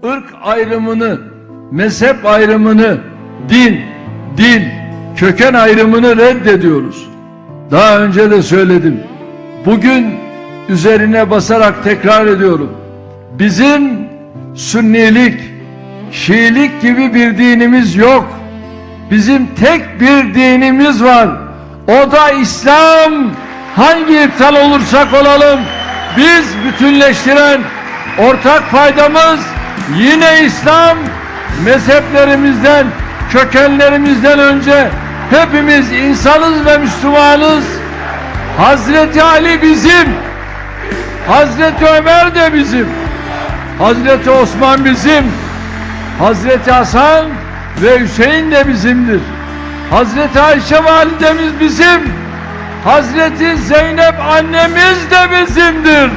ırk ayrımını, mezhep ayrımını, din, dil, köken ayrımını reddediyoruz. Daha önce de söyledim. Bugün üzerine basarak tekrar ediyorum. Bizim Sünnilik, Şiilik gibi bir dinimiz yok. Bizim tek bir dinimiz var. O da İslam. Hangi ırktan olursak olalım, biz bütünleştiren ortak paydamız yine İslam. Mezheplerimizden, kökenlerimizden önce hepimiz insanız ve Müslümanız. Hazreti Ali bizim, Hazreti Ömer de bizim, Hazreti Osman bizim, Hazreti Hasan ve Hüseyin de bizimdir. Hazreti Ayşe validemiz bizim, Hazreti Zeynep annemiz de bizimdir.